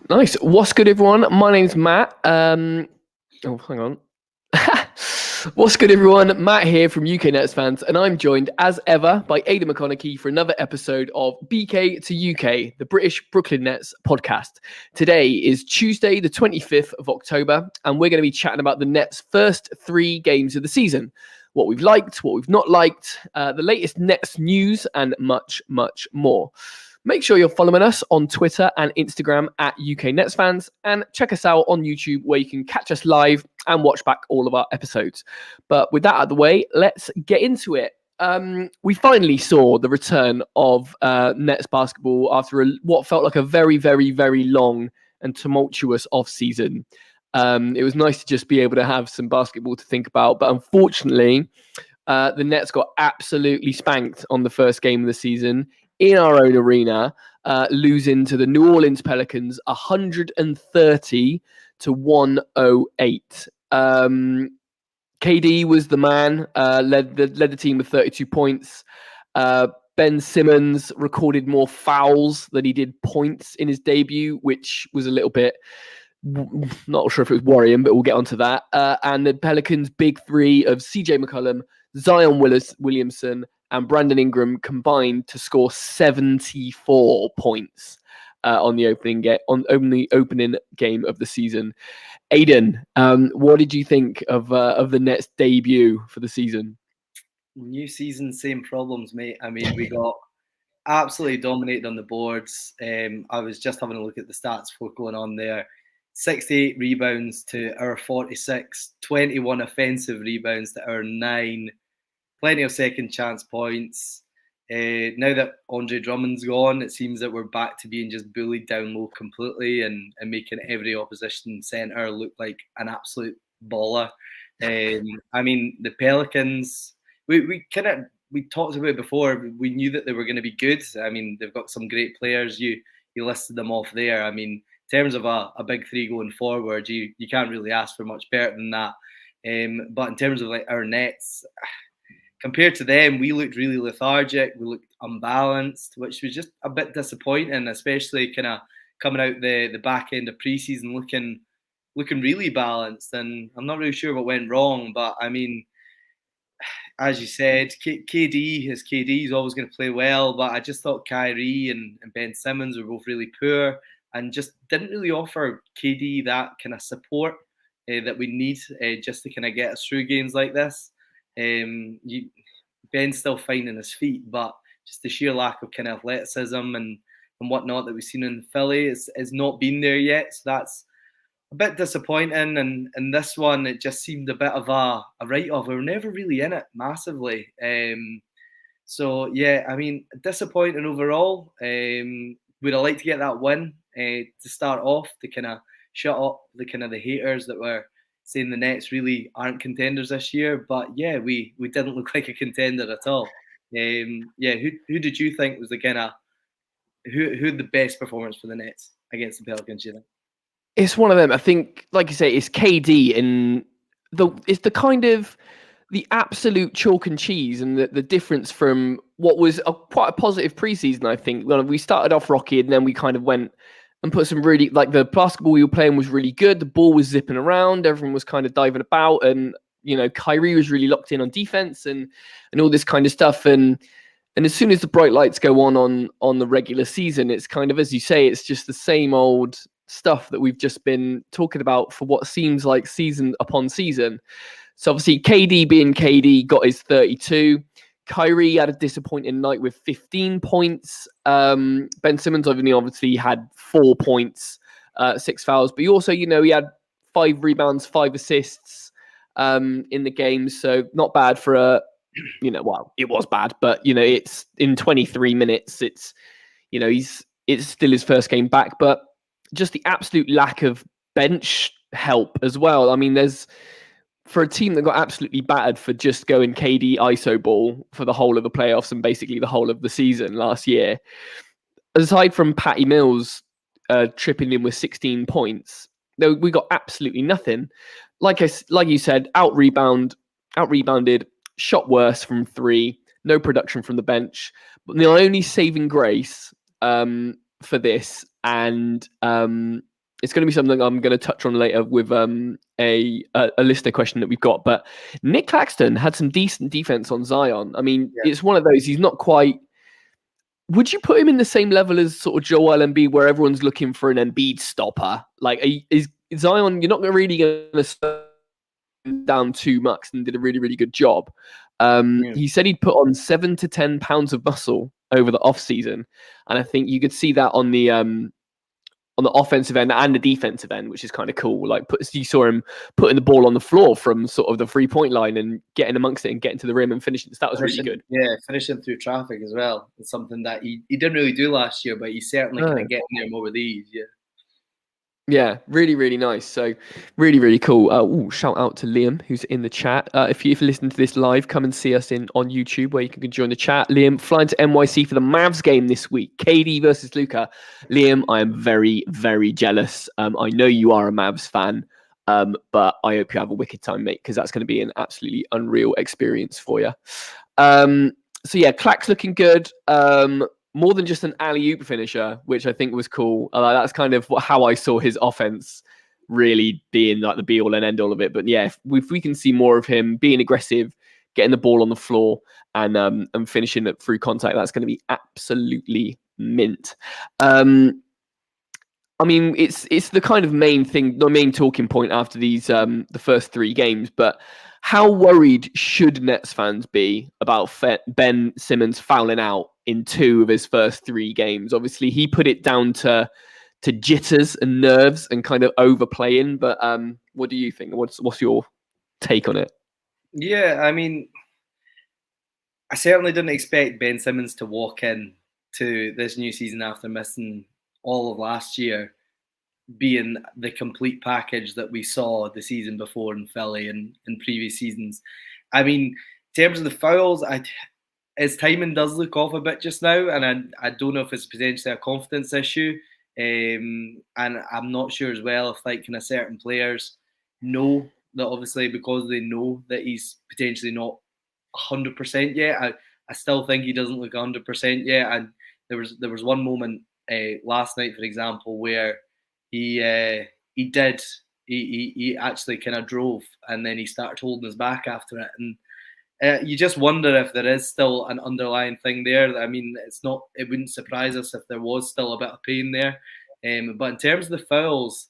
Nice. What's good, everyone? My name's Matt. Hang on. What's good, everyone? Matt here from UK Nets Fans, and I'm joined, as ever, by Aidan for another episode of BK to UK, the British Brooklyn Nets podcast. Today is Tuesday, the 25th of October, and we're going to be chatting about the Nets' first 3 games of the season. What we've liked, what we've not liked, the latest Nets news, and much, much more. Make sure you're following us on Twitter and Instagram at UK Nets Fans, and check us out on YouTube where you can catch us live and watch back all of our episodes. But with that out of the way, let's get into it. We finally saw the return of Nets basketball after what felt like a very, very, very long and tumultuous off-season. It was nice to just be able to have some basketball to think about, but unfortunately, the Nets got absolutely spanked on the first game of the season in our own arena, losing to the New Orleans Pelicans 130 to 108. KD was the man, led the team with 32 points. Ben Simmons recorded more fouls than he did points in his debut, which was a little bit, not sure if it was worrying, but we'll get onto that. And the Pelicans' big three of CJ McCollum, Zion Williamson, and Brandon Ingram combined to score 74 points on the opening game of the season. Aidan, what did you think of the Nets' debut for the season? New season, same problems, mate. I mean, we got absolutely dominated on the boards. I was just having a look at the stats before going on there. 68 rebounds to our 46, 21 offensive rebounds to our 9. Plenty of second chance points. Now that Andre Drummond's gone, it seems that we're back to being just bullied down low completely and making every opposition center look like an absolute baller. I mean, the Pelicans, we talked about it before. We knew that they were going to be good. I mean, they've got some great players. You listed them off there. I mean, in terms of a big three going forward, you can't really ask for much better than that. But in terms of like our Nets, compared to them, we looked really lethargic. We looked unbalanced, which was just a bit disappointing, especially kind of coming out the back end of preseason looking really balanced. And I'm not really sure what went wrong, but I mean, as you said, KD is always going to play well, but I just thought Kyrie and Ben Simmons were both really poor and just didn't really offer KD that kind of support that we need just to kind of get us through games like this. Ben's still finding his feet, but just the sheer lack of kind of athleticism and whatnot that we've seen in Philly is not been there yet. So that's a bit disappointing. And this one, it just seemed a bit of a write-off. We were never really in it massively. So yeah, I mean, disappointing overall. Would I like to get that win to start off to kind of shut up the haters that were saying the Nets really aren't contenders this year? But yeah, we didn't look like a contender at all. Yeah, who did you think was the kind of who had the best performance for the Nets against the Pelicans? You think? It's one of them. I think, like you say, it's KD, and it's the kind of the absolute chalk and cheese, and the difference from what was quite a positive preseason. I think we started off rocky, and then we kind of went and put some really, like, the basketball we were playing was really good. The ball was zipping around. Everyone was kind of diving about, and Kyrie was really locked in on defense and all this kind of stuff. And as soon as the bright lights go on the regular season, it's kind of, as you say, it's just the same old stuff that we've just been talking about for what seems like season upon season. So obviously KD being KD got his 32. Kyrie had a disappointing night with 15 points. Ben Simmons obviously had 4 points, 6 fouls, but he also, he had 5 rebounds, 5 assists in the game. So not bad for a, well, it was bad, but it's in 23 minutes. It's, it's still his first game back, but just the absolute lack of bench help as well. I mean, for a team that got absolutely battered for just going KD ISO ball for the whole of the playoffs and basically the whole of the season last year, aside from Patty Mills tripping in with 16 points, we got absolutely nothing. Like you said, out rebounded, shot worse from 3, no production from the bench. But the only saving grace for this, and it's going to be something I'm going to touch on later with a listener question that we've got. But Nick Claxton had some decent defense on Zion. I mean, it's one of those. He's not quite. Would you put him in the same level as sort of Joel Embiid, where everyone's looking for an Embiid stopper? Like, is Zion? You're not really going to slow him down too much, and did a really, really good job. He said he'd put on 7 to 10 pounds of muscle over the off season, and I think you could see that on the offensive end and the defensive end, which is kind of cool. Like, you saw him putting the ball on the floor from sort of the 3-point line and getting amongst it and getting to the rim and finishing. So that was really good. Yeah, finishing through traffic as well. It's something that he didn't really do last year, but he's certainly kind of getting there more with ease. Yeah, really, really nice. So really, really cool. Shout out to Liam, who's in the chat. If you're listening to this live, come and see us on YouTube, where you can join the chat. Liam, flying to NYC for the Mavs game this week. KD versus Luka. Liam, I am very, very jealous. I know you are a Mavs fan, but I hope you have a wicked time, mate, because that's going to be an absolutely unreal experience for you. So yeah, Clack's looking good. More than just an alley-oop finisher, which I think was cool. That's kind of how I saw his offense really being like the be-all and end-all of it. But yeah, if we can see more of him being aggressive, getting the ball on the floor, and finishing it through contact, that's going to be absolutely mint. I mean, it's the kind of main thing, the main talking point after these the first 3 games. But how worried should Nets fans be about Ben Simmons fouling out in 2 of his first 3 games? Obviously, he put it down to jitters and nerves and kind of overplaying. But what do you think? What's your take on it? Yeah, I mean, I certainly didn't expect Ben Simmons to walk in to this new season after missing all of last year being the complete package that we saw the season before in Philly and in previous seasons. I mean, in terms of the fouls, his timing does look off a bit just now, and I don't know if it's potentially a confidence issue. And I'm not sure as well if like kind of certain players know that, obviously, because they know that he's potentially not 100% yet. I still think he doesn't look 100% yet. And there was one moment last night, for example, where he actually kind of drove and then he started holding his back after it, and you just wonder if there is still an underlying thing there. I mean, it wouldn't surprise us if there was still a bit of pain there. But in terms of the fouls,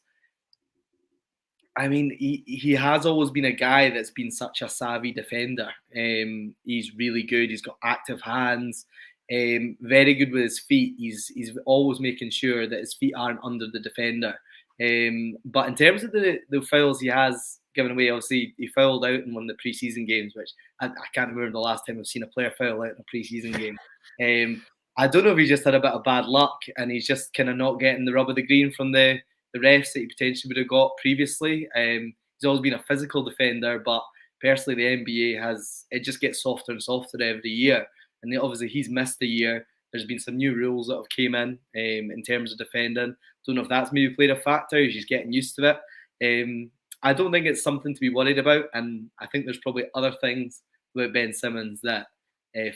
I mean, he has always been a guy that's been such a savvy defender. He's really good. He's got active hands. Very good with his feet. He's always making sure that his feet aren't under the defender. But in terms of the fouls he has given away, obviously he fouled out in one of the preseason games, which I can't remember the last time I've seen a player foul out in a preseason game. I don't know if he just had a bit of bad luck and he's just kind of not getting the rub of the green from the refs that he potentially would have got previously. He's always been a physical defender, but personally the NBA it just gets softer and softer every year. And obviously he's missed a year. There's been some new rules that have came in terms of defending. Don't know if that's maybe played a factor. He's just getting used to it. I don't think it's something to be worried about. And I think there's probably other things about Ben Simmons that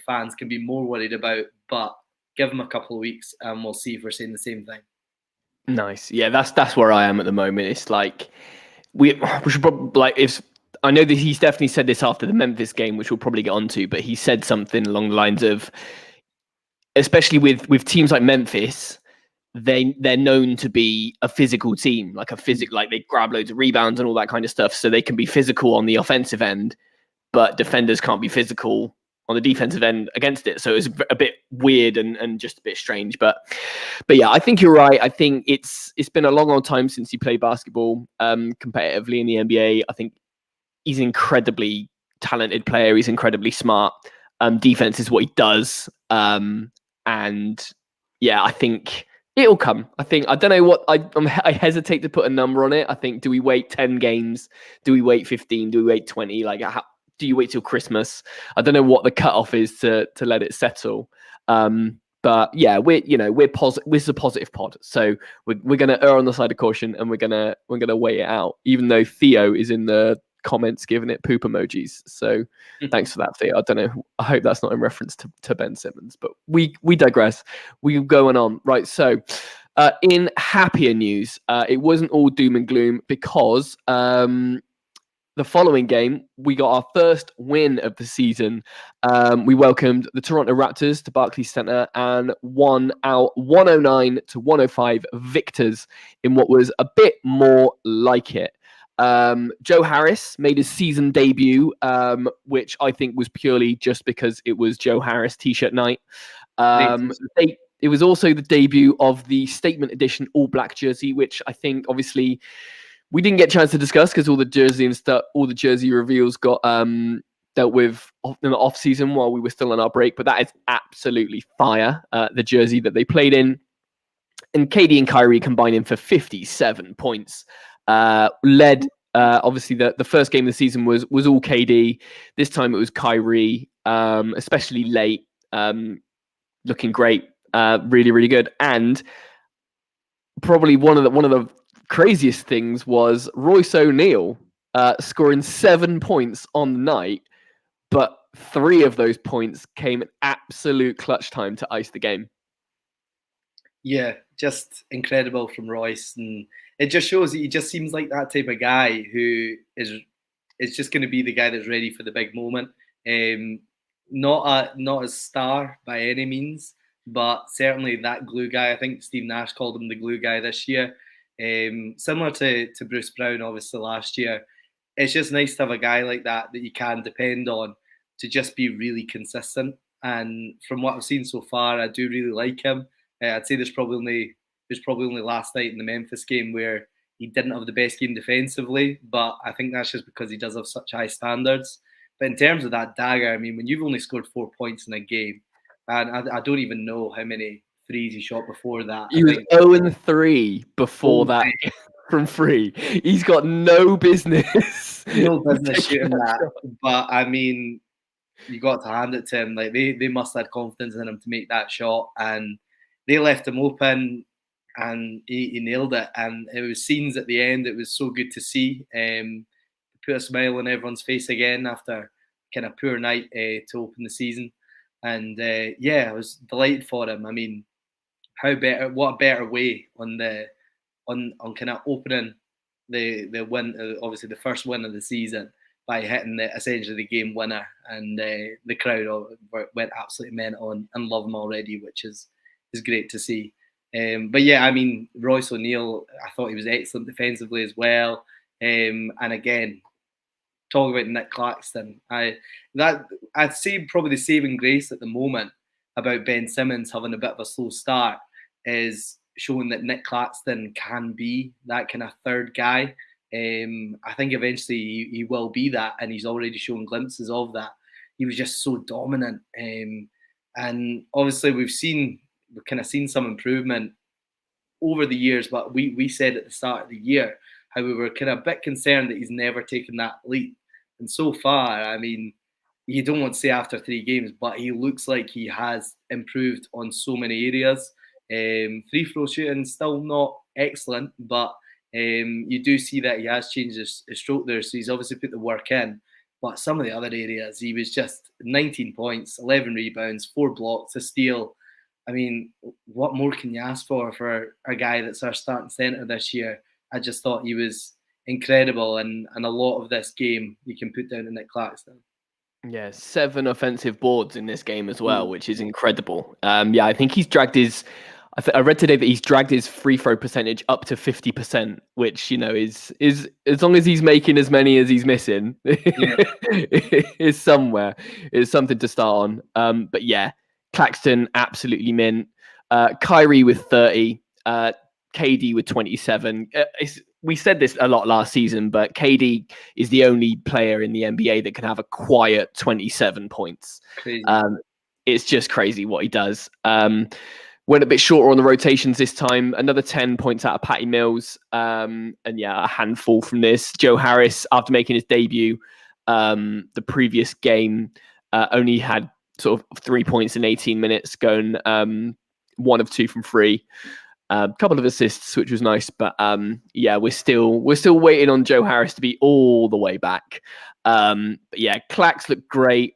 fans can be more worried about. But give him a couple of weeks and we'll see if we're saying the same thing. Nice. Yeah, that's where I am at the moment. It's like we should probably I know that he's definitely said this after the Memphis game, which we'll probably get onto, but he said something along the lines of, especially with teams like Memphis, they're known to be a physical team, like they grab loads of rebounds and all that kind of stuff, so they can be physical on the offensive end, but defenders can't be physical on the defensive end against it. So it's a bit weird and just a bit strange. But yeah, I think you're right. I think it's been a long time since he played basketball competitively in the NBA. I think he's an incredibly talented player. He's incredibly smart. Defense is what he does. And yeah, I think it'll come. I don't know what I hesitate to put a number on it. I think, do we wait 10 games? Do we wait 15? Do we wait 20? Like, do you wait till Christmas? I don't know what the cutoff is to let it settle. But yeah, we're positive. This is a positive pod, so we're going to err on the side of caution, and we're gonna wait it out. Even though Theo is in the comments giving it poop emojis, so thanks for that, Theo. I don't know. I hope that's not in reference to Ben Simmons, but we digress. We're going on, right? So In happier news, it wasn't all doom and gloom because the following game, we got our first win of the season. We welcomed the Toronto Raptors to Barclays Center and won out 109-105 victors in what was a bit more like it. Joe Harris made his season debut, which I think was purely just because it was Joe Harris t-shirt night. It was also the debut of the Statement Edition All Black jersey, which I think obviously we didn't get a chance to discuss because all the jersey reveals got dealt with in the off season while we were still on our break. But that is absolutely fire. The jersey that they played in, and KD and Kyrie combining for 57 points. Led obviously the first game of the season was all KD. This time it was Kyrie, especially late, looking great. Really, really good. And probably one of the craziest things was Royce O'Neal scoring 7 points on the night, but 3 of those points came at absolute clutch time to ice the game. Yeah, just incredible from Royce, and it just shows that he just seems like that type of guy who is just going to be the guy that's ready for the big moment. Not a star by any means, but certainly that glue guy. I think Steve Nash called him the glue guy this year. Similar to Bruce Brown, obviously, last year. It's just nice to have a guy like that you can depend on to just be really consistent. And from what I've seen so far, I do really like him. I'd say there's probably only last night in the Memphis game where he didn't have the best game defensively, but I think that's just because he does have such high standards. But in terms of that dagger, I mean, when you've only scored 4 points in a game, and I don't even know how many threes he shot before that. He was 0-3 before that from 3. He's got no business. No business shooting that. But I mean, you got to hand it to him. Like they must have had confidence in him to make that shot, and they left him open, and he nailed it. And it was scenes at the end. It was so good to see. Put a smile on everyone's face again after kind of poor night to open the season. And I was delighted for him. I mean, what a better way on kind of opening the win, obviously the first win of the season, by hitting essentially the game winner, and the crowd went absolutely mental and love him already, which is great to see. But yeah, I mean, Royce O'Neal, I thought he was excellent defensively as well. And again, talk about Nick Claxton. I'd say probably the saving grace at the moment about Ben Simmons having a bit of a slow start is showing that Nick Claxton can be that kind of third guy. I think eventually he will be that, and he's already shown glimpses of that. He was just so dominant, and obviously we've kind of seen some improvement over the years. But we said at the start of the year how we were kind of a bit concerned that he's never taken that leap. And so far, I mean, you don't want to say after 3 games, but he looks like he has improved on so many areas. Free throw shooting still not excellent, but you do see that he has changed his stroke there. So he's obviously put the work in. But some of the other areas, he was just 19 points, 11 rebounds, 4 blocks, a steal. I mean, what more can you ask for a guy that's our starting centre this year? I just thought he was incredible, and a lot of this game you can put down to Nick Claxton. Yeah, 7 offensive boards in this game as well, which is incredible. I think he's dragged his. I read today that he's dragged his free throw percentage up to 50%, which is as long as he's making as many as he's missing, is somewhere. It's something to start on. But yeah, Claxton absolutely mint. Kyrie with 30. KD with 27. We said this a lot last season, but KD is the only player in the NBA that can have a quiet 27 points. Crazy. It's just crazy what he does. Went a bit shorter on the rotations this time. Another 10 points out of Patty Mills. And yeah, a handful from this. Joe Harris, after making his debut the previous game, only had sort of 3 points in 18 minutes, going 1 of 2 from 3. A couple of assists, which was nice, but we're still waiting on Joe Harris to be all the way back. But yeah, Clax looked great.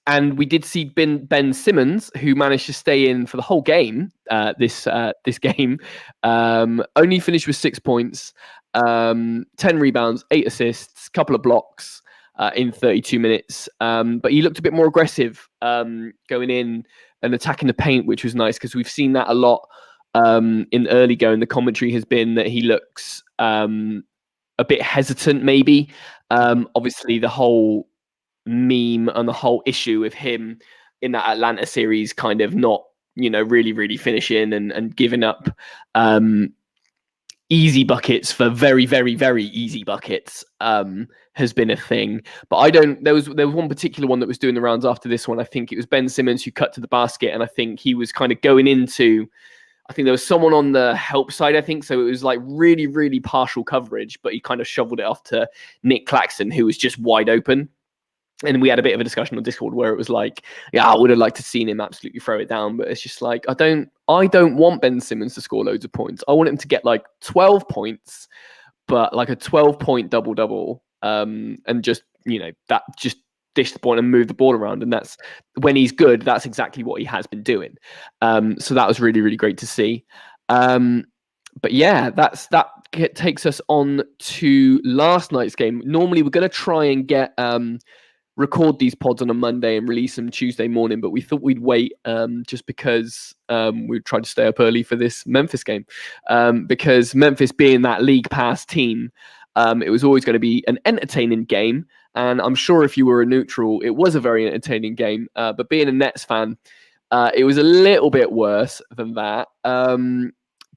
And we did see Ben Simmons, who managed to stay in for the whole game. This game only finished with 6 points, 10 rebounds, 8 assists, couple of blocks in 32 minutes. But he looked a bit more aggressive going in and attacking the paint, which was nice because we've seen that a lot in early going. The commentary has been that he looks a bit hesitant, maybe. Obviously, the whole meme and the whole issue with him in that Atlanta series kind of not, really finishing and giving up easy buckets for very, very, very easy buckets has been a thing. But there was one particular one that was doing the rounds after this one. I think it was Ben Simmons who cut to the basket, and I think he was kind of going into, I think there was someone on the help side, I think. So it was like really, really partial coverage, but he kind of shoveled it off to Nick Claxton, who was just wide open. And we had a bit of a discussion on Discord where it was like, yeah, I would have liked to seen him absolutely throw it down, but it's just like, I don't want Ben Simmons to score loads of points. I want him to get like 12 points, but like a 12-point double-double, and just, that just dish the ball and move the ball around. And that's when he's good, that's exactly what he has been doing. So that was really, really great to see. But yeah, that takes us on to last night's game. Normally we're going to try and get record these pods on a Monday and release them Tuesday morning, but we thought we'd wait just because we tried to stay up early for this Memphis game, because Memphis being that league pass team, it was always going to be an entertaining game. And I'm sure if you were a neutral, it was a very entertaining game. But being a Nets fan, it was a little bit worse than that.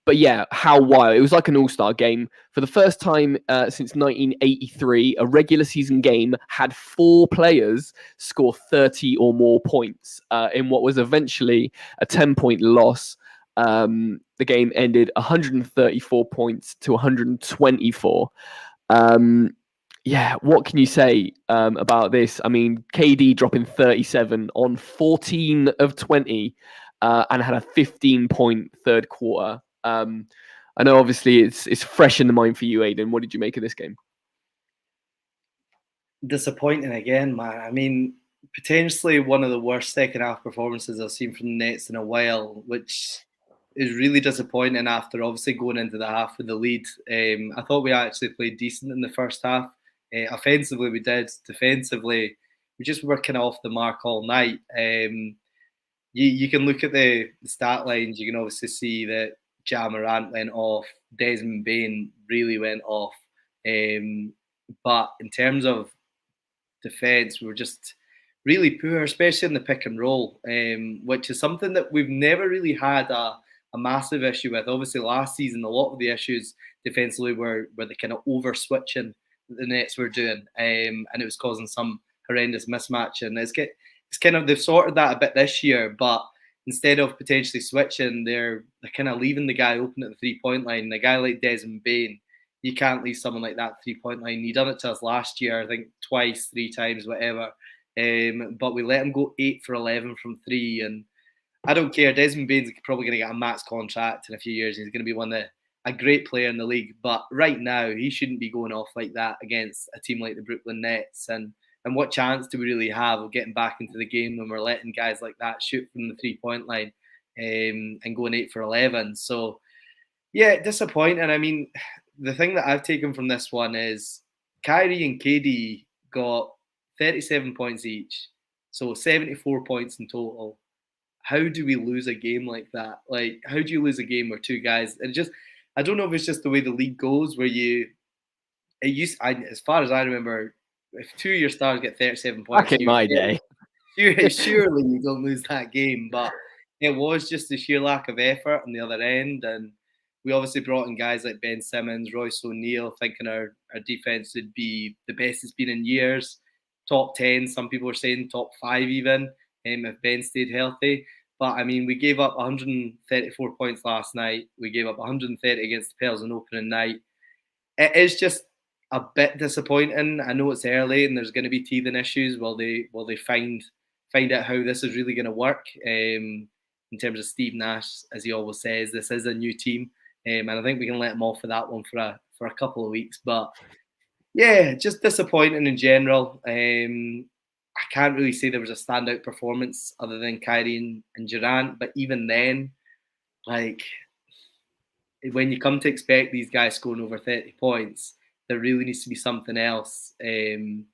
But yeah, how wild. It was like an all-star game. For the first time since 1983, a regular season game had 4 players score 30 or more points in what was eventually a 10-point loss. The game ended 134 points to 124. Yeah, what can you say about this? I mean, KD dropping 37 on 14 of 20 and had a 15-point third quarter. I know obviously it's fresh in the mind for you, Aidan. What did you make of this game? Disappointing again, man. I mean, potentially one of the worst second half performances I've seen from the Nets in a while, which is really disappointing after obviously going into the half with the lead. I thought we actually played decent in the first half. Offensively, we did. Defensively, we just were kind of off the mark all night. You can look at the stat lines. You can obviously see that Ja Morant went off. Desmond Bane really went off. But in terms of defense, we were just really poor, especially in the pick and roll, which is something that we've never really had a massive issue with. Obviously, last season, a lot of the issues defensively were the kind of over switching that the Nets were doing, and it was causing some horrendous mismatch. And it's kind of, they've sorted that a bit this year, but instead of potentially switching, they're kind of leaving the guy open at the 3-point line. A guy like Desmond Bane, you can't leave someone like that 3-point line. He done it to us last year, I think twice, 3 times, whatever. But we let him go 8 for 11 from 3. And I don't care. Desmond Bane's probably going to get a max contract in a few years. He's going to be a great player in the league. But right now, he shouldn't be going off like that against a team like the Brooklyn Nets. And what chance do we really have of getting back into the game when we're letting guys like that shoot from the 3-point line and going 8 for 11? So, yeah, disappointing. I mean, the thing that I've taken from this one is Kyrie and KD got 37 points each, so 74 points in total. How do we lose a game like that? Like, how do you lose a game where 2 guys? And I don't know if it's just the way the league goes, where as far as I remember, if 2 of your stars get 37 points, Back in my day, surely you don't lose that game. But it was just the sheer lack of effort on the other end, and we obviously brought in guys like Ben Simmons, Royce O'Neal, thinking our defense would be the best it's been in years, top 10. Some people are saying top 5 even, if Ben stayed healthy. But I mean, we gave up 134 points last night. We gave up 130 against the Pels on opening night. It is just a bit disappointing. I know it's early and there's going to be teething issues. Will they find out how this is really going to work? In terms of Steve Nash, as he always says, this is a new team, and I think we can let him off for that one for a couple of weeks. But yeah, just disappointing in general. I can't really say there was a standout performance other than Kyrie and Durant. But even then, like, when you come to expect these guys scoring over 30 points, there really needs to be something else. And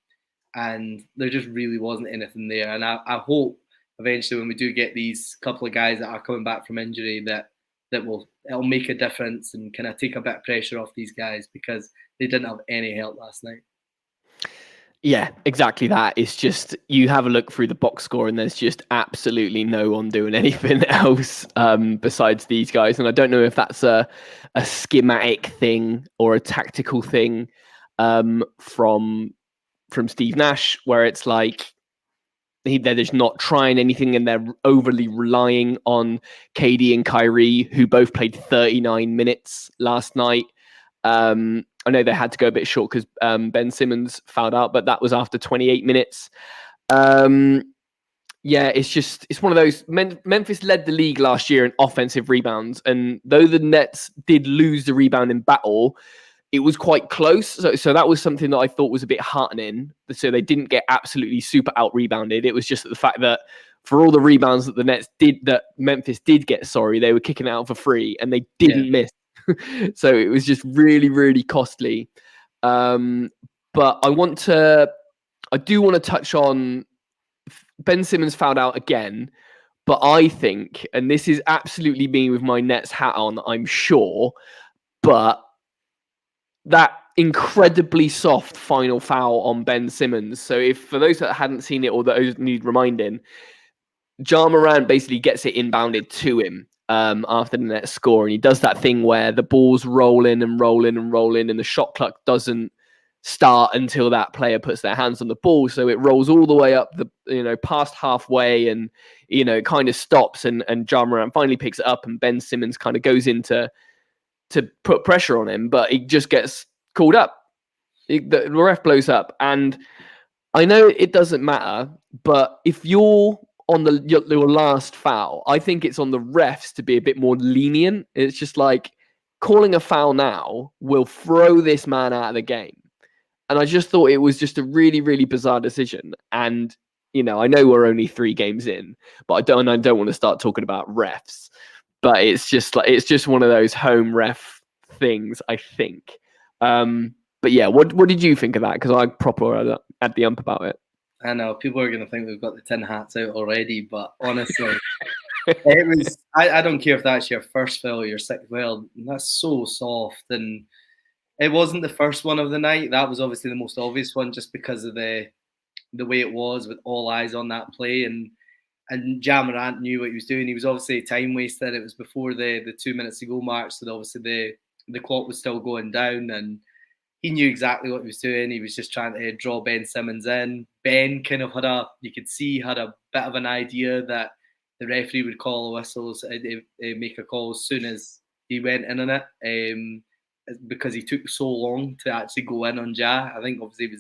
there just really wasn't anything there. And I hope eventually when we do get these couple of guys that are coming back from injury that it'll make a difference and kind of take a bit of pressure off these guys, because they didn't have any help last night. Yeah, exactly that. It's just, you have a look through the box score and there's just absolutely no one doing anything else besides these guys. And I don't know if that's a schematic thing or a tactical thing from Steve Nash, where it's like they're just not trying anything and they're overly relying on KD and Kyrie, who both played 39 minutes last night. I know they had to go a bit short because Ben Simmons fouled out, but that was after 28 minutes. It's one of those. Memphis led the league last year in offensive rebounds, and though the Nets did lose the rebounding battle, it was quite close. So that was something that I thought was a bit heartening. So they didn't get absolutely super out rebounded. It was just the fact that for all the rebounds that Memphis did get, they were kicking out for free and they didn't miss. So it was just really, really costly. But I do want to touch on Ben Simmons fouled out again. But I think, and this is absolutely me with my Nets hat on, I'm sure, but that incredibly soft final foul on Ben Simmons. So if for those that hadn't seen it or those need reminding, Ja Morant basically gets it inbounded to him after the net score, and he does that thing where the ball's rolling and rolling and rolling, and the shot clock doesn't start until that player puts their hands on the ball. So it rolls all the way up past halfway, and it kind of stops, and Ja Morant finally picks it up, and Ben Simmons kind of goes into to put pressure on him, but he just gets called up. The ref blows up, and I know it doesn't matter, but if you're on your last foul, I think it's on the refs to be a bit more lenient. It's just like, calling a foul now will throw this man out of the game. And I just thought it was just a really, really bizarre decision. And, I know we're only 3 games in, but I don't want to start talking about refs. But it's just one of those home ref things, I think. But yeah, what did you think of that? Because I proper had the ump about it. I know people are going to think we've got the tin hats out already, but honestly, it was. I don't care if that's your first foul or your sixth foul. That's so soft, and it wasn't the first one of the night. That was obviously the most obvious one, just because of the way it was, with all eyes on that play, and Ja Morant knew what he was doing. He was obviously time wasted. It was before the 2 minutes to go mark, so obviously the clock was still going down, and he knew exactly what he was doing. He was just trying to draw Ben Simmons in. Ben kind of had a bit of an idea that the referee would call a whistle, make a call as soon as he went in on it, because he took so long to actually go in on Ja. I think obviously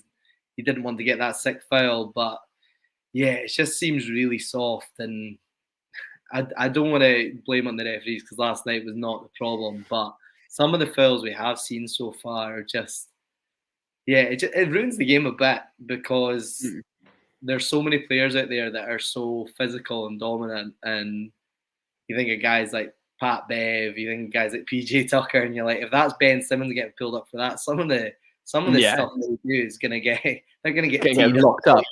he didn't want to get that sick foul, but yeah, it just seems really soft, and I don't want to blame on the referees because last night was not the problem, but some of the fouls we have seen so far are just, it ruins the game a bit, because there's so many players out there that are so physical and dominant, and you think of guys like Pat Bev, you think of guys like PJ Tucker, and you're like, if that's Ben Simmons getting pulled up for that, some of the stuff they do is gonna get locked up.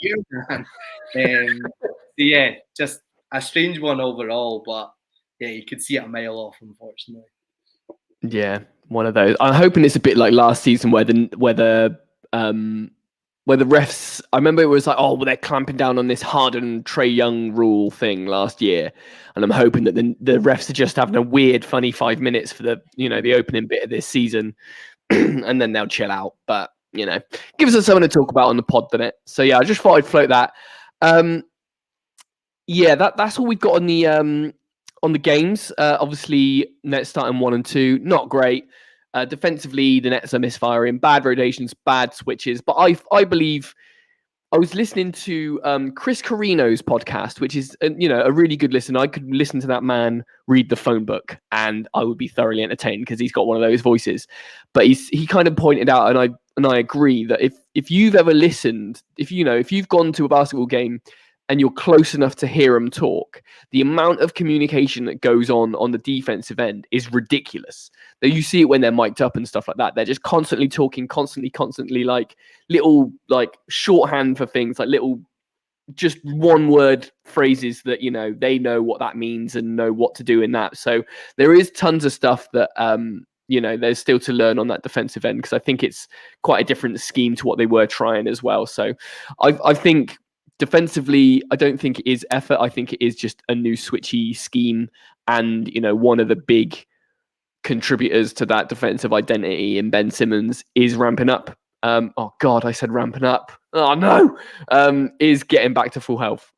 Just a strange one overall, but yeah, you could see it a mile off, unfortunately. Yeah, one of those. I'm hoping it's a bit like last season where the refs, I remember it was like, they're clamping down on this Harden Trae Young rule thing last year, and I'm hoping that the refs are just having a weird, funny 5 minutes for the opening bit of this season, and then they'll chill out. But gives us something to talk about on the pod, doesn't it? So yeah, I just thought I'd float that. That's all we've got on the games. Obviously, Nets starting 1 and 2, not great. Defensively, the Nets are misfiring, bad rotations, bad switches. But I believe I was listening to Chris Carino's podcast, which is a really good listen. I could listen to that man read the phone book, and I would be thoroughly entertained because he's got one of those voices. But he kind of pointed out, and I agree that if if you've ever listened, if you've gone to a basketball game and you're close enough to hear them talk, the amount of communication that goes on the defensive end is ridiculous. You see it when they're mic'd up and stuff like that. They're just constantly talking, constantly, like little like shorthand for things, like little just one word phrases that they know what that means and know what to do in that. So there is tons of stuff that there's still to learn on that defensive end, because I think it's quite a different scheme to what they were trying as well. So I think defensively, I don't think it is effort. I think it is just a new switchy scheme, and one of the big contributors to that defensive identity in Ben Simmons is ramping up. Oh God, I said ramping up. Oh no, is getting back to full health.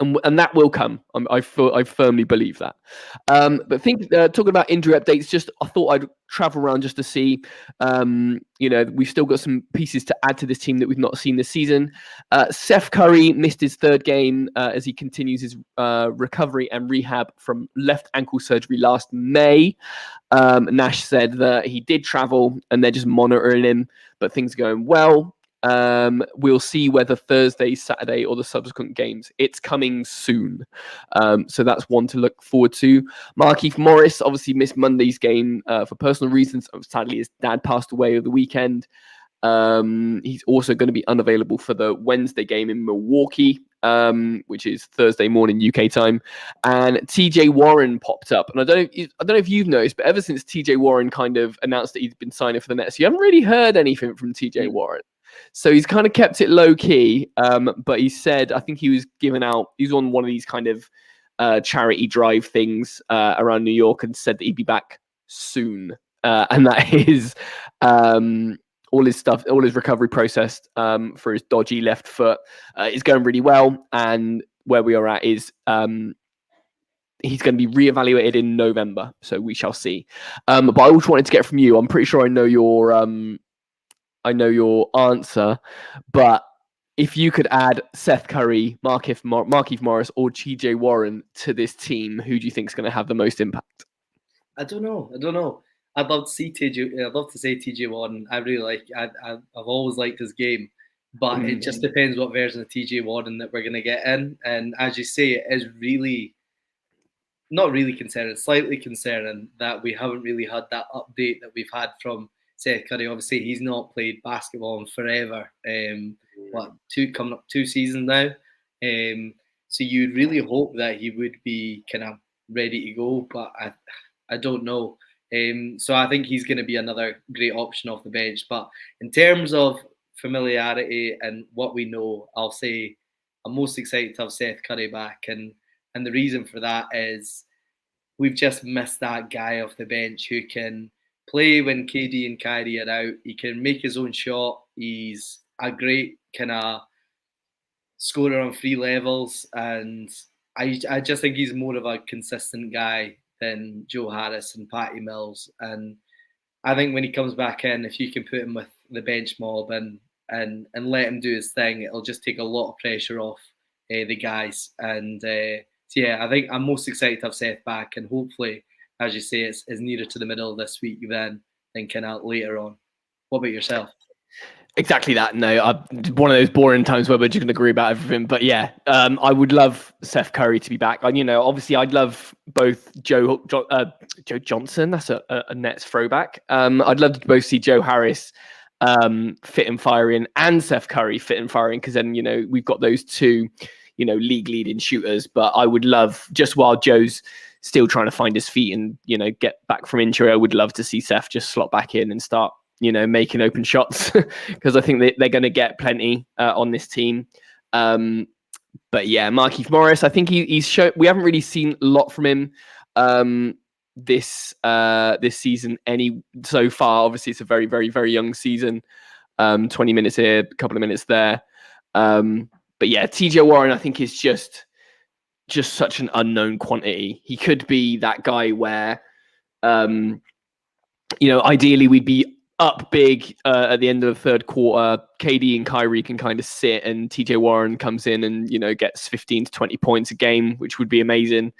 And that will come. I firmly believe that. But talking about injury updates, I thought I'd travel around just to see. We've still got some pieces to add to this team that we've not seen this season. Seth Curry missed his third game as he continues his recovery and rehab from left ankle surgery last May. Nash said that he did travel and they're just monitoring him, but things are going well. We'll see whether Thursday, Saturday, or the subsequent games. It's coming soon. So that's one to look forward to. Markieff Morris obviously missed Monday's game for personal reasons. Sadly, his dad passed away over the weekend. He's also going to be unavailable for the Wednesday game in Milwaukee, which is Thursday morning UK time. And TJ Warren popped up, and I don't know if you've noticed, but ever since TJ Warren kind of announced that he'd been signing for the Nets, you haven't really heard anything from TJ Warren. So he's kind of kept it low key, but he said, I think he was on one of these kind of charity drive things around New York, and said that he'd be back soon. And that is all his recovery process for his dodgy left foot is going really well. And where we are at is he's going to be reevaluated in November. So we shall see. But I also wanted to get from you, I'm pretty sure I know your answer, but if you could add Seth Curry, Markieff Morris, or TJ Warren to this team, who do you think is going to have the most impact? I don't know. I'd love to see TJ. I'd love to say TJ Warren. I really like. I've always liked his game, but it just depends what version of TJ Warren that we're going to get in. And as you say, it is really not really concerning, slightly concerning that we haven't really had that update that we've had from Seth Curry. Obviously, he's not played basketball in forever. Coming up 2 seasons now. So you'd really hope that he would be kind of ready to go, but I don't know. So I think he's going to be another great option off the bench. But in terms of familiarity and what we know, I'll say I'm most excited to have Seth Curry back, and the reason for that is we've just missed that guy off the bench who can play when KD and Kyrie are out. He can make his own shot. He's a great kind of scorer on 3 levels, and I just think he's more of a consistent guy than Joe Harris and Patty Mills. And I think when he comes back in, if you can put him with the bench mob and let him do his thing, it'll just take a lot of pressure off the guys. And so yeah, I think I'm most excited to have Seth back, and hopefully, as you say, it's nearer to the middle of this week than kind of later on. What about yourself? Exactly that. No, one of those boring times where we're just going to agree about everything. But yeah, I would love Seth Curry to be back. Obviously, I'd love both Joe Johnson. That's a Nets throwback. I'd love to both see Joe Harris fit and firing, and Seth Curry fit and firing, because then we've got those two league leading shooters. But I would love, just while Joe's still trying to find his feet and get back from injury, I would love to see Seth just slot back in and start making open shots, because I think they're going to get plenty on this team. But yeah, Markieff Morris, I think he's shown. We haven't really seen a lot from him this season so far. Obviously, it's a very, very, very young season. 20 minutes here, a couple of minutes there. But yeah, TJ Warren, I think, is just such an unknown quantity. He could be that guy where, ideally we'd be up big at the end of the third quarter. KD and Kyrie can kind of sit, and TJ Warren comes in and gets 15 to 20 points a game, which would be amazing.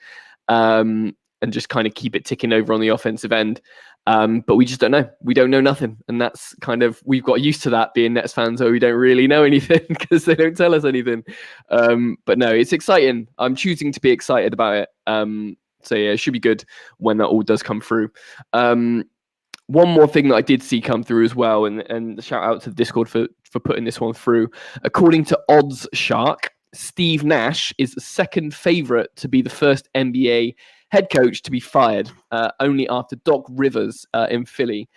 And and just kind of keep it ticking over on the offensive end. But we just don't know. We don't know nothing. And that's kind of, we've got used to that being Nets fans, where we don't really know anything because they don't tell us anything. But no, it's exciting. I'm choosing to be excited about it. So yeah, it should be good when that all does come through. One more thing that I did see come through as well, and shout out to the Discord for putting this one through. According to Odds Shark, Steve Nash is the second favorite to be the first NBA head coach to be fired, only after Doc Rivers in Philly.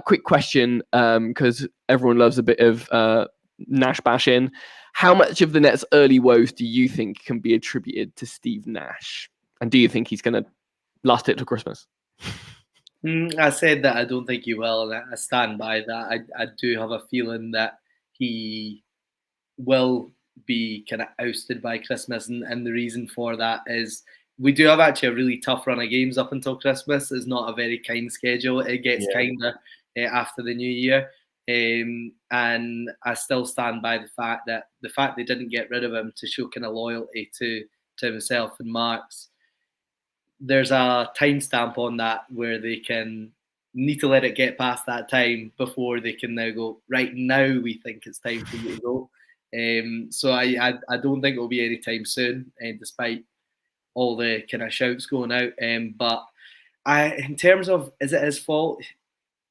Quick question, because everyone loves a bit of Nash bashing. How much of the Nets' early woes do you think can be attributed to Steve Nash? And do you think he's going to last it to Christmas? I said that I don't think he will, and I stand by that. I do have a feeling that he will be kind of ousted by Christmas, and the reason for that is we do have actually a really tough run of games up until Christmas. It's not a very kind schedule. It gets kinder after the new year, and I still stand by the fact they didn't get rid of him to show kind of loyalty to himself and Marks. There's a timestamp on that where they can need to let it get past that time before they can now go, right now we think it's time for you to go. So I don't think it'll be any time soon, despite all the kind of shouts going out. But in terms of, is it his fault?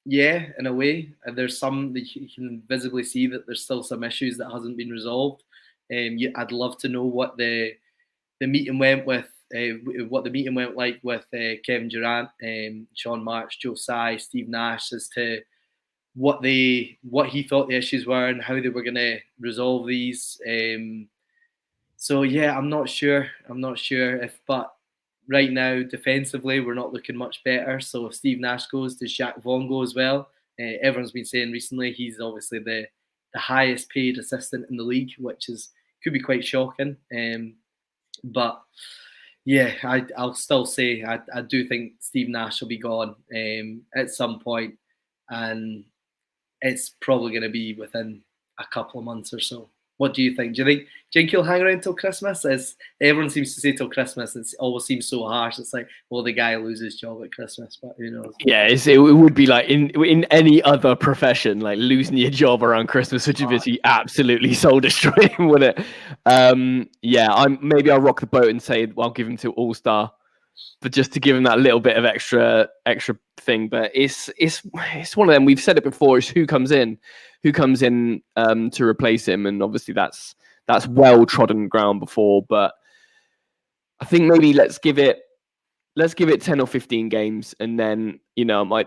Yeah, in a way. There's some that you can visibly see that there's still some issues that hasn't been resolved. I'd love to know what the meeting went with. What the meeting went like with Kevin Durant, Sean Marks, Joe Tsai, Steve Nash, as to what he thought the issues were and how they were going to resolve these. So yeah, I'm not sure if, but right now defensively we're not looking much better. So if Steve Nash goes, does Jacques Vaughn go as well? Everyone's been saying recently he's obviously the highest paid assistant in the league, which could be quite shocking. But yeah, I'll still say I do think Steve Nash will be gone at some point, and it's probably going to be within a couple of months or so. What do you think? Do you think he'll hang around till Christmas? As everyone seems to say till Christmas, it always seems so harsh. It's like, well, the guy will lose his job at Christmas, but who knows? Yeah, it would be like in any other profession, like losing your job around Christmas, which would be absolutely soul destroying, wouldn't it? Yeah, maybe I'll rock the boat and say, well, I'll give him to All-Star, but just to give him that little bit of extra thing. But it's one of them. We've said it before. It's who comes in to replace him, and obviously that's well trodden ground before. But I think maybe let's give it 10 or 15 games, and then I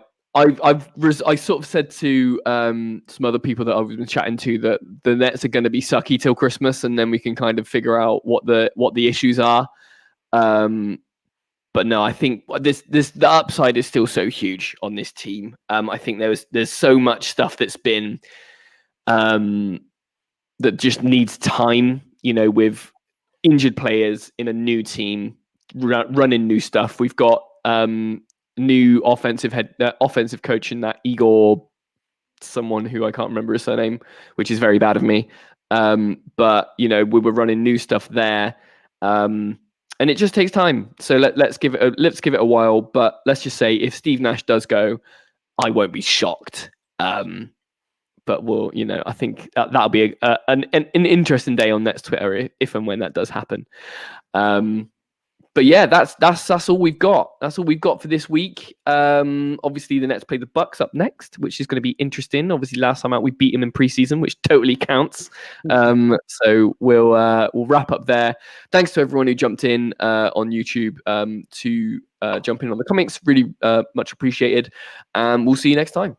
sort of said to some other people that I've been chatting to that the Nets are going to be sucky till Christmas, and then we can kind of figure out what the issues are. But no, I think the upside is still so huge on this team. I think there's so much stuff that's been that just needs time. With injured players in a new team, running new stuff. We've got new offensive coach in that Igor, someone who I can't remember his surname, which is very bad of me. But we were running new stuff there. And it just takes time. So let's give it a while. But let's just say if Steve Nash does go, I won't be shocked. But we'll, I think that'll be an interesting day on Nets Twitter if and when that does happen. But yeah, that's all we've got. That's all we've got for this week. Obviously, the Nets play the Bucks up next, which is going to be interesting. Obviously, last time out we beat them in preseason, which totally counts. So we'll wrap up there. Thanks to everyone who jumped in on YouTube to jump in on the comments. Really much appreciated. And we'll see you next time.